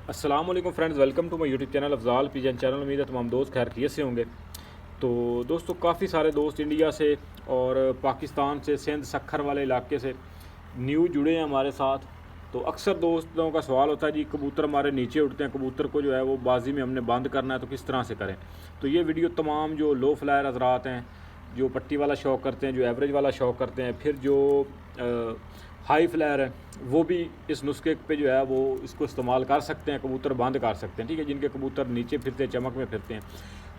अस्सलाम वालेकुम friends, welcome to my YouTube channel Afzal pigeon channel. उम्मीद है तमाम दोस्त खैर खैरियत से होंगे। तो दोस्तों, काफ़ी सारे दोस्त इंडिया से और पाकिस्तान से, सिंध सखर वाले इलाके से न्यू जुड़े हैं हमारे साथ। तो अक्सर दोस्तों का सवाल होता है जी, कबूतर हमारे नीचे उड़ते हैं, कबूतर को जो है वो बाजी में हमने बंद करना है तो किस तरह से करें। तो ये वीडियो तमाम जो लो फ्लायर हजरात हैं, जो पट्टी वाला शौक़ करते हैं, जो एवरेज वाला शौक़ करते हैं, फिर जो हाई फ्लायर है, वो भी इस नुस्खे पे जो है वो इसको इस्तेमाल कर सकते हैं, कबूतर बंद कर सकते हैं। ठीक है, जिनके कबूतर नीचे फिरते हैं, चमक में फिरते हैं।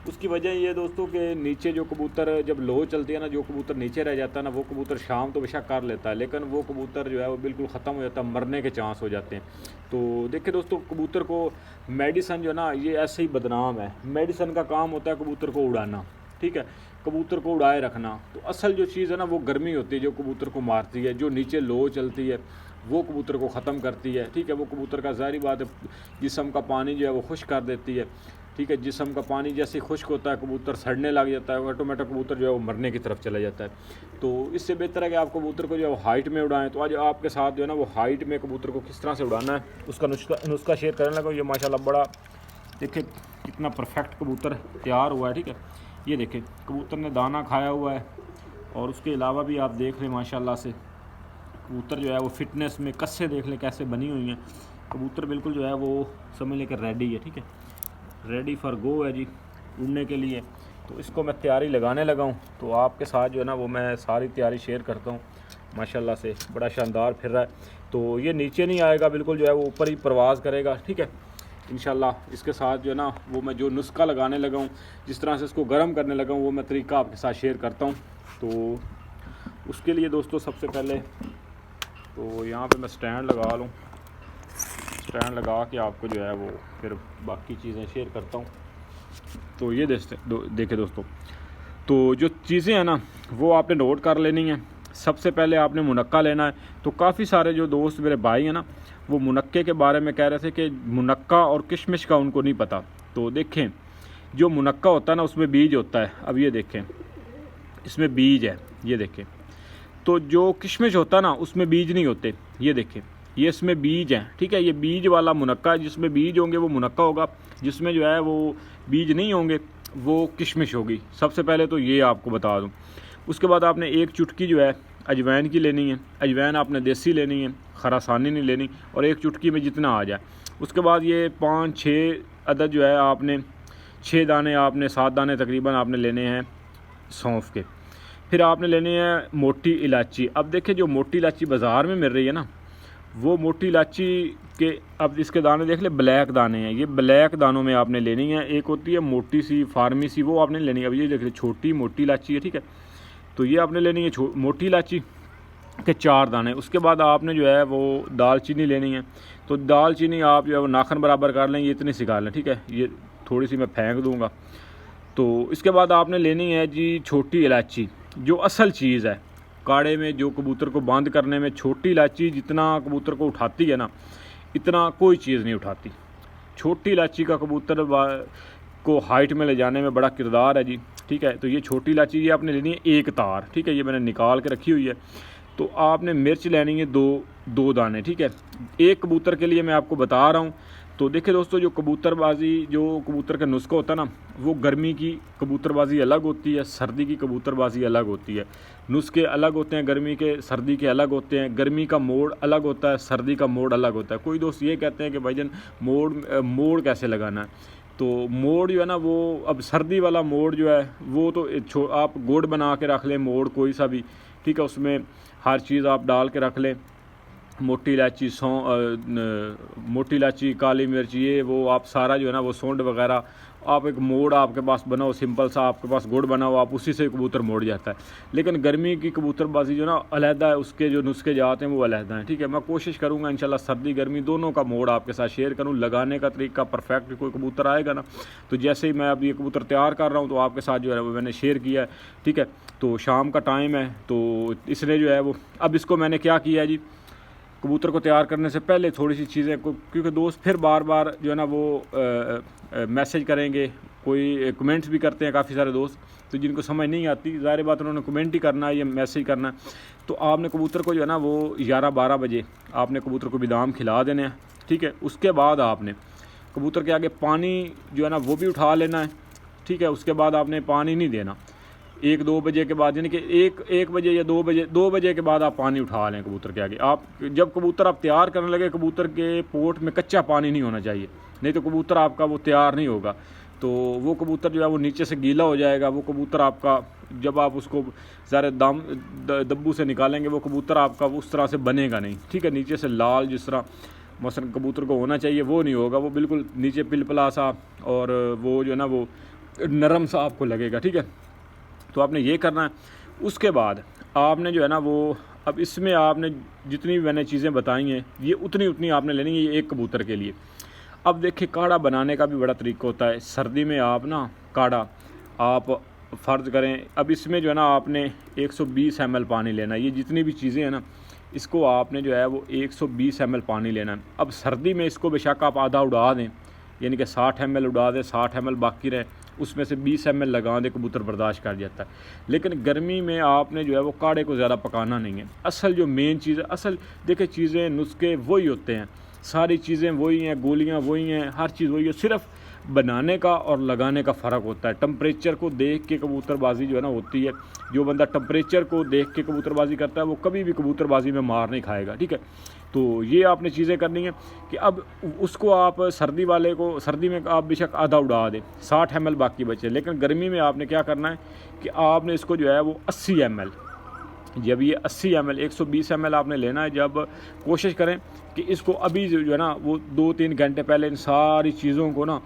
उसकी वजह ये दोस्तों कि नीचे जो कबूतर जब लो चलती है ना, जो कबूतर नीचे रह जाता है ना, वो कबूतर शाम तो बेशक कर लेता है, लेकिन वो कबूतर जो है वो बिल्कुल ख़त्म हो जाता है, मरने के चांस हो जाते हैं। तो देखिए दोस्तों, कबूतर को मेडिसन जो है ना, ये ऐसे ही बदनाम है। मेडिसन का काम होता है कबूतर को उड़ाना, ठीक है, कबूतर को उड़ाए रखना। तो असल जो चीज़ है ना, वो गर्मी होती है जो कबूतर को मारती है। जो नीचे लो चलती है वो कबूतर को ख़त्म करती है। ठीक है, वो कबूतर का ज़ाहिर बात है जिस्म का पानी जो है वो खुश्क कर देती है। ठीक है, जिस्म का पानी जैसे खुश्क होता है, कबूतर सड़ने लग जाता है, ऑटोमेटिक कबूतर जो है वो मरने की तरफ चला जाता है। तो इससे बेहतर है कि आप कबूतर को जो है वो हाइट में उड़ाएं। तो आज आपके साथ जो है ना वो हाइट में कबूतर को किस तरह से उड़ाना है उसका नुस्खा शेयर करने लगा। ये माशाल्लाह बड़ा देखिए कितना परफेक्ट कबूतर तैयार हुआ है। ठीक है, ये देखिए कबूतर ने दाना खाया हुआ है और उसके अलावा भी आप देख लें माशाल्लाह से कबूतर जो है वो फिटनेस में कस्से देख लें कैसे बनी हुई हैं। कबूतर बिल्कुल जो है वो समझ लें कि रेडी है। ठीक है, रेडी फॉर गो है जी, उड़ने के लिए। तो इसको मैं तैयारी लगाने लगा हूँ, तो आपके साथ जो है ना वो मैं सारी तैयारी शेयर करता हूँ। माशाल्लाह से बड़ा शानदार फिर रहा है। तो ये नीचे नहीं आएगा, बिल्कुल जो है वो ऊपर ही परवाज़ करेगा। ठीक है, इंशाल्लाह इसके साथ जो है ना वो मैं जो नुस्खा लगाने लगा हूँ, जिस तरह से इसको गर्म करने लगा हूँ, वो मैं तरीका आपके साथ शेयर करता हूँ। तो उसके लिए दोस्तों सबसे पहले तो यहाँ पे मैं स्टैंड लगा लूँ। स्टैंड लगा के आपको जो है वो फिर बाकी चीज़ें शेयर करता हूँ। तो ये देखिए दोस्तों, तो जो चीज़ें हैं ना वो आपने नोट कर लेनी है। सबसे पहले आपने मुनक्का लेना है। तो काफ़ी सारे जो दोस्त मेरे भाई हैं ना, वो मुनक्के के बारे में कह रहे थे कि मुनक्का और किशमिश का उनको नहीं पता। तो देखें, जो मुनक्का होता है ना उसमें बीज होता है। अब ये देखें, इसमें बीज है, ये देखें। तो जो किशमिश होता है ना उसमें बीज नहीं होते, ये देखें, ये इसमें बीज हैं। ठीक है, ये बीज वाला मुनक्का, जिसमें बीज होंगे वो मुनक्का होगा, जिसमें जो है वो बीज नहीं होंगे वो किशमिश होगी। सबसे पहले तो ये आपको बता दूँ। उसके बाद आपने एक चुटकी जो है अजवाइन की लेनी है। अजवाइन आपने देसी लेनी है, खरासानी नहीं लेनी, और एक चुटकी में जितना आ जाए। उसके बाद ये 5-6 अदद जो है आपने 6 दाने, आपने 7 दाने तकरीबन आपने लेने हैं सौंफ के। फिर आपने लेनी है मोटी इलायची। अब देखिए, जो मोटी इलायची बाज़ार में मिल रही है ना, वो मोटी इलायची के अब इसके दाने देख ले, ब्लैक दाने हैं। ये ब्लैक दानों में आपने लेनी है। एक होती है मोटी सी फार्मी सी, वो आपने लेनी है। अब ये देख ले, छोटी मोटी इलायची है। ठीक है, तो ये आपने लेनी है मोटी इलायची के 4 दाने। उसके बाद आपने जो है वो दालचीनी लेनी है। तो दालचीनी आप जो है वो नाखन बराबर कर लें, ये इतनी सी कर लें। ठीक है, ये थोड़ी सी मैं फेंक दूँगा। तो इसके बाद आपने लेनी है जी छोटी इलायची, जो असल चीज़ है काढ़े में, जो कबूतर को बंद करने में छोटी इलायची जितना कबूतर को उठाती है ना, इतना कोई चीज़ नहीं उठाती। छोटी इलायची का कबूतर को हाइट में ले जाने में बड़ा किरदार है जी। ठीक है, तो ये छोटी इलायची ये आपने लेनी है 1 तार। ठीक है, ये मैंने निकाल के रखी हुई है। तो आपने मिर्च लेनी है 2 दाने। ठीक है, एक कबूतर के लिए मैं आपको बता रहा हूँ। तो देखिए दोस्तों, जो कबूतरबाजी, जो कबूतर का नुस्खा होता है ना, वो गर्मी की कबूतरबाजी अलग होती है, सर्दी की कबूतरबाजी अलग होती है। नुस्खे अलग होते हैं, गर्मी के सर्दी के अलग होते हैं। गर्मी का मोड़ अलग होता है, सर्दी का मोड़ अलग होता है। कोई दोस्त ये कहते हैं कि भाईजान मोड़ कैसे लगाना है। तो मोड़ जो है ना वो, अब सर्दी वाला मोड़ जो है वो तो आप गुड़ बना के रख लें, मोड़ कोई सा भी। ठीक है, उसमें हर चीज़ आप डाल के रख लें, मोटी इलायची, मोटी इलायची, काली मिर्च, ये वो आप सारा जो है ना वो सौंड वगैरह, आप एक मोड़ आपके पास बनाओ, सिंपल सा आपके पास गुड़ बनाओ, आप उसी से कबूतर मोड़ जाता है। लेकिन गर्मी की कबूतरबाजी जो ना अलहदा है, उसके जो नुस्खे जाते हैं वो अलहदा हैं। ठीक है, मैं कोशिश करूँगा इंशाल्लाह सर्दी गर्मी दोनों का मोड़ आपके साथ शेयर करूँ। लगाने का तरीका परफेक्ट, कोई कबूतर आएगा ना, तो जैसे ही मैं अब ये कबूतर तैयार कर रहा हूँ तो आपके साथ जो है वो मैंने शेयर किया है। ठीक है, तो शाम का टाइम है, तो इसलिए जो है वो अब इसको मैंने क्या किया है जी, कबूतर को तैयार करने से पहले थोड़ी सी चीज़ें, क्योंकि दोस्त फिर बार बार जो है ना वो मैसेज करेंगे, कोई कमेंट्स भी करते हैं काफ़ी सारे दोस्त, तो जिनको समझ नहीं आती, ज़ाहिर बात उन्होंने कमेंट ही करना है या मैसेज करना है। तो आपने कबूतर को जो है ना वो 11-12 बजे आपने कबूतर को बादाम खिला देने हैं। ठीक है। उसके बाद आपने कबूतर के आगे पानी जो है ना वो भी उठा लेना है, ठीक है। उसके बाद आपने पानी नहीं देना 1-2 बजे के बाद, यानी कि एक बजे या 2 बजे के बाद आप पानी उठा लें कबूतर के आगे। आप जब कबूतर आप तैयार करने लगे, कबूतर के पोट में कच्चा पानी नहीं होना चाहिए, नहीं तो कबूतर आपका वो तैयार नहीं होगा। तो वो कबूतर जो है वो नीचे से गीला हो जाएगा। वो कबूतर आपका जब आप उसको ज़्यादा दब्बू से निकालेंगे, वो कबूतर आपका उस तरह से बनेगा नहीं, ठीक है। नीचे से लाल जिस तरह मसलन कबूतर को होना चाहिए वो नहीं होगा, वो बिल्कुल नीचे पिलपला सा और वो जो है ना वो नरम सा आपको लगेगा, ठीक है। तो आपने ये करना है। उसके बाद आपने जो है ना वो अब इसमें आपने जितनी भी मैंने चीज़ें बताई हैं ये उतनी आपने लेनी है ये एक कबूतर के लिए। अब देखिए काढ़ा बनाने का भी बड़ा तरीका होता है। सर्दी में आप ना काढ़ा आप फ़र्ज़ करें, अब इसमें जो है ना आपने 120 ml पानी लेना है। ये जितनी भी चीज़ें हैं ना इसको आपने जो है वो 120 ml पानी लेना है। अब सर्दी में इसको बेशक आप आधा उड़ा दें, यानी कि 60 ml उड़ा दें, 60 ml बाकी रहे, उसमें से 20 ml लगा दें, कबूतर बर्दाश्त कर जाता है। लेकिन गर्मी में आपने जो है वो काढ़े को ज़्यादा पकाना नहीं है। असल जो मेन चीज़ है, असल देखिए चीज़ें नुस्खे वही होते हैं, सारी चीज़ें वही हैं, गोलियां वही हैं, हर चीज़ वही है, सिर्फ बनाने का और लगाने का फ़र्क होता है। टेम्परेचर को देख के कबूतरबाजी जो है ना होती है। जो बंदा टेम्परेचर को देख के कबूतरबाजी करता है वो कभी भी कबूतरबाजी में मार नहीं खाएगा, ठीक है। तो ये आपने चीज़ें करनी है कि अब उसको आप सर्दी वाले को सर्दी में आप बेशक आधा उड़ा दें, 60 ml बाकी बचे। लेकिन गर्मी में आपने क्या करना है कि आपने इसको जो है वो 80 ml, जब ये 80 ml 120 ml आपने लेना है, जब कोशिश करें कि इसको अभी जो है ना वो 2-3 घंटे पहले इन सारी चीज़ों को ना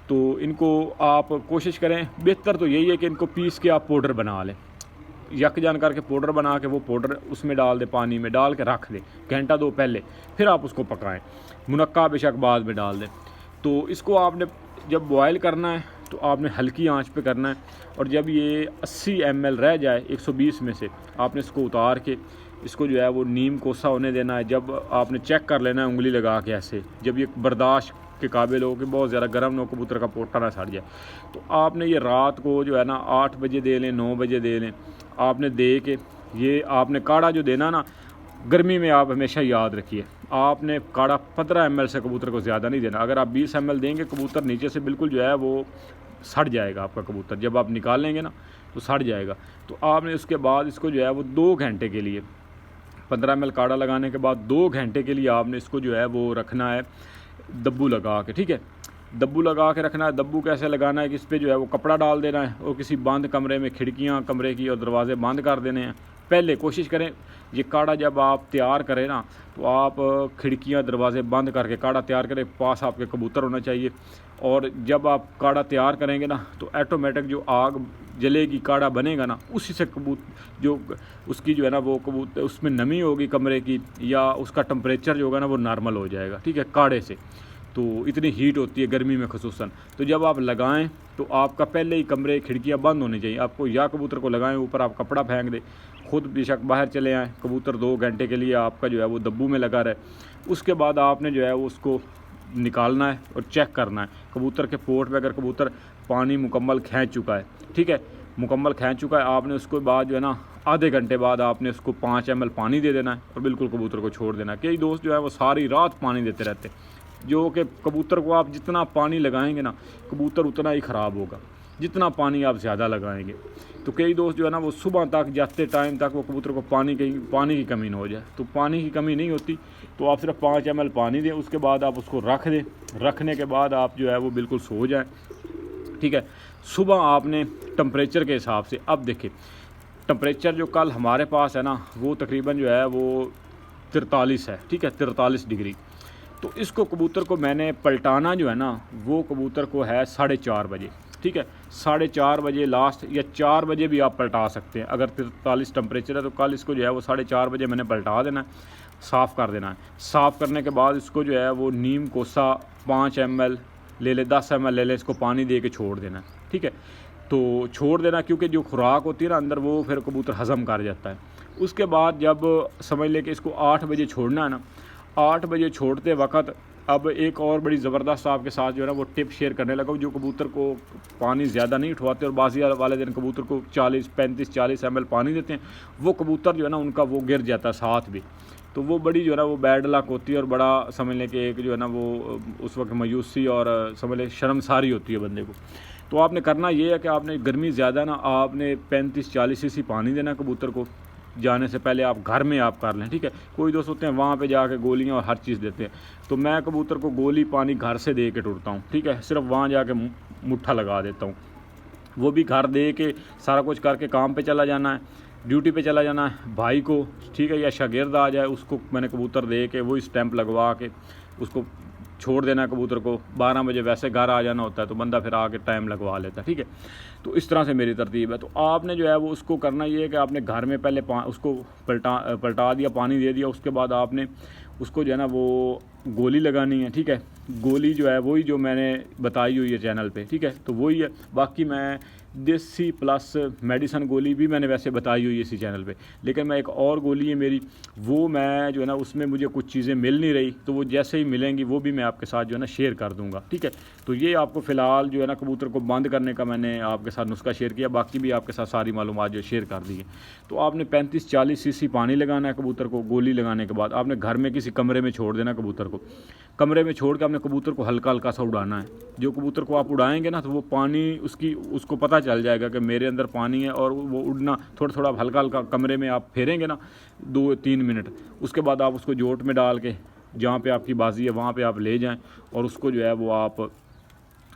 तो इनको आप कोशिश करें, बेहतर तो यही है कि इनको पीस के आप पाउडर बना लें, यकजान करके पाउडर बना के वो पाउडर उसमें डाल दें, पानी में डाल के रख दें घंटा 2 पहले, फिर आप उसको पकाएं। मुनक्का बेशक बाद में डाल दें। तो इसको आपने जब बॉयल करना है तो आपने हल्की आंच पे करना है, और जब ये 80 ml रह जाए 120 में से, आपने इसको उतार के इसको जो है वो नीम कोसा होने देना है। जब आपने चेक कर लेना है उंगली लगा के ऐसे, जब ये बर्दाश्त के काबिल हो कि बहुत ज़्यादा गर्म हो, कबूतर का पोटा ना सड़ जाए, तो आपने ये रात को जो है ना 8 बजे दे लें, 9 बजे दे लें। आपने दे के ये आपने काढ़ा जो देना ना गर्मी में, आप हमेशा याद रखिए आपने काढ़ा 15 ml से कबूतर को ज़्यादा नहीं देना। अगर आप 20 ml देंगे कबूतर नीचे से बिल्कुल जो है वो सड़ जाएगा आपका कबूतर, जब आप निकालेंगे ना तो सड़ जाएगा। तो आपने उसके बाद इसको जो है वो 2 घंटे के लिए 15 ml काढ़ा लगाने के बाद 2 घंटे के लिए आपने इसको जो है वो रखना है दब्बू लगा के, ठीक है। दब्बू लगा के रखना है। दब्बू कैसे लगाना है कि इस पर जो है वो कपड़ा डाल देना है और किसी बंद कमरे में खिड़कियां कमरे की और दरवाजे बंद कर देने हैं। पहले कोशिश करें ये काढ़ा जब आप तैयार करें ना तो आप खिड़कियां दरवाजे बंद करके काढ़ा तैयार करें, पास आपके कबूतर होना चाहिए। और जब आप काढ़ा तैयार करेंगे ना तो ऑटोमेटिक जो आग जलेगी, काढ़ा बनेगा ना, उसी से कबूतर जो उसकी जो है ना वो कबूतर उसमें नमी होगी कमरे की, या उसका टेम्परेचर जो होगा ना वो नॉर्मल हो जाएगा, ठीक है, काढ़े से। तो इतनी हीट होती है गर्मी में ख़ुसूसन। तो जब आप लगाएं तो आपका पहले ही कमरे खिड़कियां बंद होनी चाहिए आपको, या कबूतर को लगाएं ऊपर आप कपड़ा फेंक दें, खुद बेशक बाहर चले आएँ, कबूतर 2 घंटे के लिए आपका जो है वो दब्बू में लगा रहे। उसके बाद आपने जो है वो उसको निकालना है और चेक करना है कबूतर के पोट में, अगर कबूतर पानी मुकम्मल खींच चुका है, ठीक है, मुकम्मल खींच चुका है, आपने उसके बाद जो है ना आधे घंटे बाद आपने उसको 5 ml पानी दे देना है और बिल्कुल कबूतर को छोड़ देना है। कई दोस्त जो है वो सारी रात पानी देते रहते हैं, जो कि कबूतर को आप जितना पानी लगाएंगे ना कबूतर उतना ही ख़राब होगा, जितना पानी आप ज़्यादा लगाएंगे। तो कई दोस्त जो है ना वो सुबह तक जाते टाइम तक वो कबूतर को पानी की कमी ना हो जाए। तो पानी की कमी नहीं होती, तो आप सिर्फ 5 ml पानी दें, उसके बाद आप उसको रख दें। रखने के बाद आप जो है वो बिल्कुल सो जाएं, ठीक है। सुबह आपने टेम्परेचर के हिसाब से, अब देखिए टेम्परेचर जो कल हमारे पास है ना वो तकरीबन जो है वो 43 है, ठीक है, 43 डिग्री। तो इसको कबूतर को मैंने पलटाना जो है ना वो कबूतर को है 4:30 बजे, ठीक है, 4:30 बजे लास्ट, या 4 बजे भी आप पलटा सकते हैं। अगर 43 टेम्परेचर है तो कल इसको जो है वो 4:30 बजे मैंने पलटा देना है, साफ़ कर देना है। साफ़ करने के बाद इसको जो है वो नीम कोसा 5 ml ले ले, 10 ml ले ले, इसको पानी दे के छोड़ देना है, ठीक है। तो छोड़ देना, क्योंकि जो खुराक होती है ना अंदर वो फिर कबूतर हज़म कर जाता है। उसके बाद जब समझ ले कि इसको 8 बजे छोड़ना है ना, 8 बजे छोड़ते वक्त अब एक और बड़ी ज़बरदस्त आपके साथ जो है ना वो टिप शेयर करने लगा। जो कबूतर को पानी ज़्यादा नहीं उठवाते और बाजी वाले दिन कबूतर को 35-40 ml पानी देते हैं, वो कबूतर जो है ना उनका वो गिर जाता है साथ भी। तो वो बड़ी जो है ना वो बैड लक होती है और बड़ा समझ लें कि एक जो है ना वो उस वक्त मायूसी और समझ लें शर्मसारी होती है बंदे को। तो आपने करना ये है कि आपने गर्मी ज़्यादा ना, आपने 35-40 सीसी पानी देना कबूतर को। जाने से पहले आप घर में आप कर लें, ठीक है। कोई दोस्त होते हैं वहाँ पे जाके गोलियाँ और हर चीज़ देते हैं, तो मैं कबूतर को गोली पानी घर से दे के टूटता हूँ, ठीक है। सिर्फ वहाँ जाके मुट्ठा लगा देता हूँ, वो भी घर दे के सारा कुछ करके काम पे चला जाना है, ड्यूटी पे चला जाना है भाई को, ठीक है, या शागिर्द आ जाए उसको मैंने कबूतर दे के वही स्टैंप लगवा के उसको छोड़ देना है कबूतर को। 12 बजे वैसे घर आ जाना होता है, तो बंदा फिर आके टाइम लगवा लेता है, ठीक है। तो इस तरह से मेरी तरतीब है। तो आपने जो है वो उसको करना ये है कि आपने घर में पहले उसको पलटा दिया, पानी दे दिया, उसके बाद आपने उसको जो है ना वो गोली लगानी है, ठीक है। गोली जो है वही जो मैंने बताई हुई है चैनल पे, ठीक है। तो वही है, बाकी मैं देसी प्लस मेडिसन गोली भी मैंने वैसे बताई हुई है इसी चैनल पे, लेकिन मैं एक और गोली है मेरी, वो मैं जो है ना उसमें मुझे कुछ चीज़ें मिल नहीं रही, तो वो जैसे ही मिलेंगी वो भी मैं आपके साथ जो है ना शेयर कर दूंगा, ठीक है। तो ये आपको फ़िलहाल जो है ना कबूतर को बंद करने का मैंने आपके साथ नुस्खा शेयर किया, बाकी भी आपके साथ सारी मालूमात जो शेयर कर दी है। तो आपने 35-40 सीसी पानी लगाना है कबूतर को। गोली लगाने के बाद आपने घर में किसी कमरे में छोड़ देना कबूतर को। कमरे में छोड़ के आपने कबूतर को हल्का हल्का सा उड़ाना है। जो कबूतर को आप उड़ाएंगे ना, तो वो पानी उसको पता चल जाएगा कि मेरे अंदर पानी है, और वो उड़ना थोड़ा थोड़ा हल्का हल्का कमरे में आप फेरेंगे ना 2-3 मिनट, उसके बाद आप उसको जोट में डाल के जहाँ पे आपकी बाजी है वहाँ पे आप ले जाएं, और उसको जो है वो आप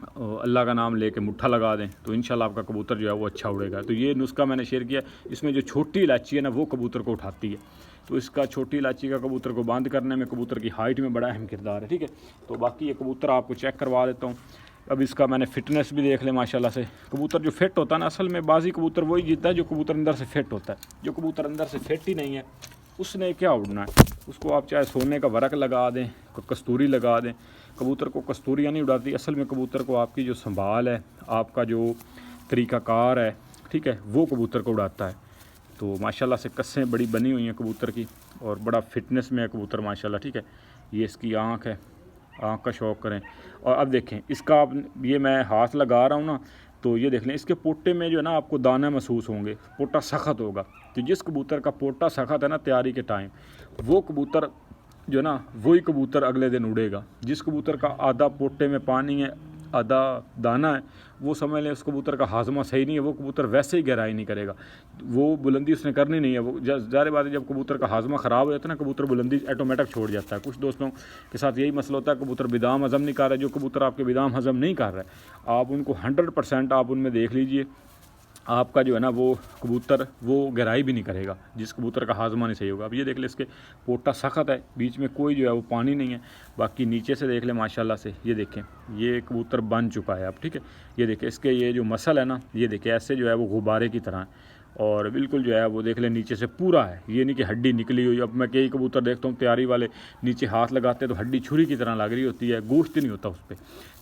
अल्लाह का नाम लेके मुट्ठा लगा दें, तो इंशाल्लाह आपका कबूतर जो है वो अच्छा उड़ेगा। तो ये नुस्खा मैंने शेयर किया। इसमें जो छोटी इलायची है ना वो कबूतर को उठाती है, तो इसका छोटी इलायची का कबूतर को बंद करने में कबूतर की हाइट में बड़ा अहम किरदार है, ठीक है। तो बाकी ये कबूतर आपको चेक करवा देता हूँ। अब इसका मैंने फ़िटनेस भी देख ले माशाल्लाह से। कबूतर जो फिट होता है ना, असल में बाजी कबूतर वही जीतता है जो कबूतर अंदर से फिट होता है। जो कबूतर अंदर से फिट ही नहीं है उसने क्या उड़ना है। उसको आप चाहे सोने का वरक लगा दें, कस्तूरी लगा दें, कबूतर को कस्तूरियाँ नहीं उड़ाती। असल में कबूतर को आपकी जो संभाल है, आपका जो तरीक़ाकार है, ठीक है, वो कबूतर को उड़ाता है। तो माशाल्लाह से कस्सें बड़ी बनी हुई हैं कबूतर की, और बड़ा फिटनेस में है कबूतर माशाल्लाह, ठीक है। ये इसकी आँख है, आँख का शौक़ करें। और अब देखें इसका, आप ये मैं हाथ लगा रहा हूँ ना, तो ये देख लें इसके पोटे में जो है ना आपको दाना महसूस होंगे, पोटा सख्त होगा। तो जिस कबूतर का पोटा सख्त है ना तैयारी के टाइम, वो कबूतर जो है ना वही कबूतर अगले दिन उड़ेगा। जिस कबूतर का आधा पोटे में पानी है आधा दाना है, वो समझ लें उस कबूतर का हाजमा सही नहीं है, वो कबूतर वैसे ही गहराई नहीं करेगा, वो बुलंदी उसने करनी नहीं है। वो ज़ाहिर बात है जब कबूतर का हाजमा ख़राब हो जाता है ना, कबूतर बुलंदी ऑटोमेटिक छोड़ जाता है। कुछ दोस्तों के साथ यही मसला होता है, कबूतर बिदाम हज़म नहीं कर रहा है। जो कबूतर आपके बिदाम हज़म नहीं कर रहा है, आप उनको 100% आप उनमें देख लीजिए, आपका जो है ना वो कबूतर वो गहराई भी नहीं करेगा जिस कबूतर का हाजमा नहीं सही होगा। अब ये देख ले इसके पोटा सख्त है, बीच में कोई जो है वो पानी नहीं है। बाकी नीचे से देख ले माशाल्लाह से, ये देखें ये कबूतर बन चुका है अब, ठीक है। ये देखें इसके ये जो मसल है ना, ये देखें ऐसे जो है वो गुब्बारे की तरह है, और बिल्कुल जो है वो देख ले नीचे से पूरा है, ये नहीं कि हड्डी निकली हुई। अब मैं कई कबूतर देखता हूँ तैयारी वाले नीचे हाथ लगाते हैं तो हड्डी छुरी की तरह लग रही होती है, गोश्त नहीं होता उस पर।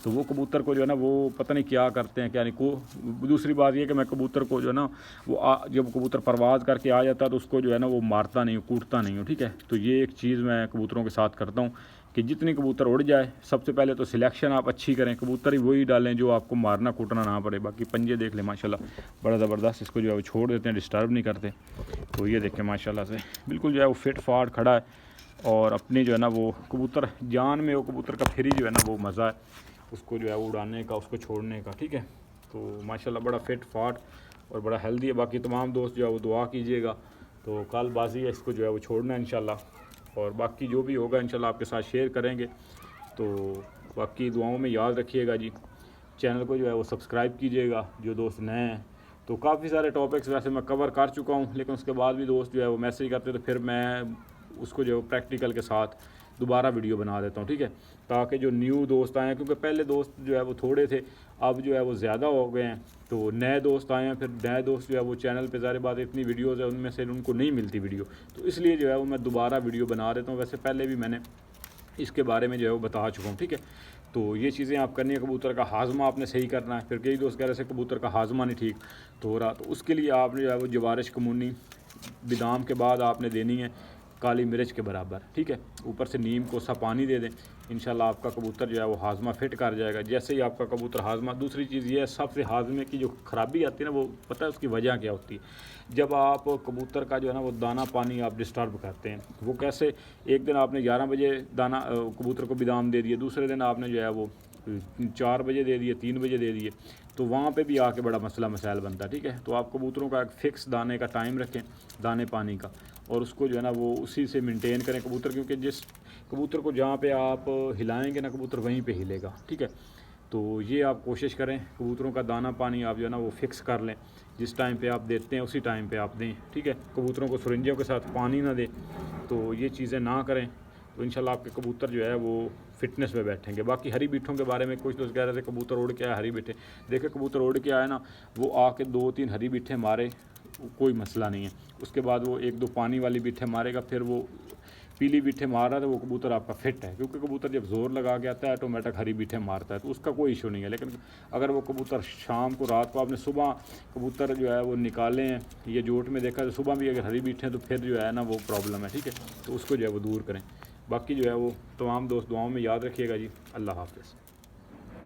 तो वो कबूतर को जो है ना वो पता नहीं क्या करते हैं क्या नहीं को। दूसरी बात ये कि मैं कबूतर को जो है ना वो जब कबूतर परवाज़ करके आ जाता है तो उसको जो है ना वो मारता नहीं हूँ, कूटता नहीं हूँ, ठीक है। तो ये एक चीज़ मैं कबूतरों के साथ करता हूँ कि जितनी कबूतर उड़ जाए, सबसे पहले तो सिलेक्शन आप अच्छी करें, कबूतर ही वही डालें जो आपको मारना कूटना ना पड़े। बाकी पंजे देख लें माशाल्लाह बड़ा ज़बरदस्त, इसको जो है वो छोड़ देते हैं, डिस्टर्ब नहीं करते। तो ये देखें माशाल्लाह से बिल्कुल जो है वो फिट फाट खड़ा है, और अपनी जो है ना वो कबूतर जान में वो कबूतर का फिर जो है ना वो मज़ा है उसको जो है वो उड़ाने का, उसको छोड़ने का, ठीक है। तो माशाल्लाह बड़ा फिट फाट और बड़ा हेल्दी है। बाकी तमाम दोस्त जो है वो दुआ कीजिएगा, तो कल बाजी है, इसको जो है वो छोड़ना है इंशाल्लाह, और बाकी जो भी होगा इंशाल्लाह आपके साथ शेयर करेंगे। तो बाकी दुआओं में याद रखिएगा जी। चैनल को जो है वो सब्सक्राइब कीजिएगा जो दोस्त नए हैं। तो काफ़ी सारे टॉपिक्स वैसे मैं कवर कर चुका हूँ, लेकिन उसके बाद भी दोस्त जो है वो मैसेज करते तो फिर मैं उसको जो है प्रैक्टिकल के साथ दोबारा वीडियो बना देता हूँ, ठीक है, ताकि जो न्यू दोस्त आए हैं, क्योंकि पहले दोस्त जो है वो थोड़े थे, अब जो है वो ज़्यादा हो गए हैं, तो नए दोस्त आए हैं। फिर नए दोस्त जो है वो चैनल पे ज़ाहिर बात इतनी वीडियोज़ है उनमें से उनको नहीं मिलती वीडियो, तो इसलिए जो है वो मैं दोबारा वीडियो बना देता हूँ। वैसे पहले भी मैंने इसके बारे में जो है वो बता चुका हूँ, ठीक है। तो ये चीज़ें आप करनी है। कबूतर का हाजमा आपने सही करना है। फिर कई दोस्त कह रहे थे कबूतर का हाजमा नहीं ठीक तो हो रहा, तो उसके लिए आपने जो है वो जवारिश कमूनी बादाम के बाद आपने देनी है काली मिर्च के बराबर, ठीक है। ऊपर से नीम कोसा पानी दे दें, इंशाल्लाह आपका कबूतर जो है वो हाजमा फिट कर जाएगा। जैसे ही आपका कबूतर हाजमा, दूसरी चीज़ ये है सबसे हाजमे की जो ख़राबी आती है ना, वो पता है उसकी वजह क्या होती है। जब आप कबूतर का जो है ना वो दाना पानी आप डिस्टर्ब करते हैं। वो कैसे, एक दिन आपने 11 बजे दाना कबूतर को बादाम दे दिए, दूसरे दिन आपने जो है वो 4 बजे दे दिए, 3 बजे दे दिए, तो वहाँ पे भी आके बड़ा मसला मसाइल बनता है, ठीक है। तो आप कबूतरों का एक फ़िक्स दाने का टाइम रखें, दाने पानी का, और उसको जो है ना वो उसी से मेंटेन करें कबूतर, क्योंकि जिस कबूतर को जहाँ पे आप हिलाएंगे ना कबूतर वहीं पे हिलेगा, ठीक है। तो ये आप कोशिश करें कबूतरों का दाना पानी आप जो है ना वो फ़िक्स कर लें, जिस टाइम पे आप देते हैं उसी टाइम पे आप दें, ठीक है। कबूतरों को सुरंजियों के साथ पानी ना दें, तो ये चीज़ें ना करें, तो इंशाल्लाह आपके कबूतर जो है वो फिटनेस में बैठेंगे। बाकी हरी बीठों के बारे में कुछ दोस्त कह रहे थे कबूतर उड़ के आए हरी बीठे, देखिए कबूतर उड़ के आए ना, वो आके 2-3 हरी बीठे मारे, कोई मसला नहीं है। उसके बाद वो 1-2 पानी वाली बीठे मारेगा, फिर वो पीली बीठे मार रहा है तो वो कबूतर आपका फिट है, क्योंकि कबूतर जब ज़ोर लगा के आता है ऑटोमेटिक हरी बीठे मारता है, तो उसका कोई इशू नहीं है। लेकिन अगर वो कबूतर शाम को, रात को आपने सुबह कबूतर जो है वो निकाले हैं, ये जोट में देखा तो सुबह भी अगर हरी बीठे हैं तो फिर जो है ना वो प्रॉब्लम है, ठीक है। तो उसको जो है वो दूर करें। बाकी जो है वो तमाम दोस्त दुआओं में याद रखिएगा जी। अल्लाह हाफ़िज़।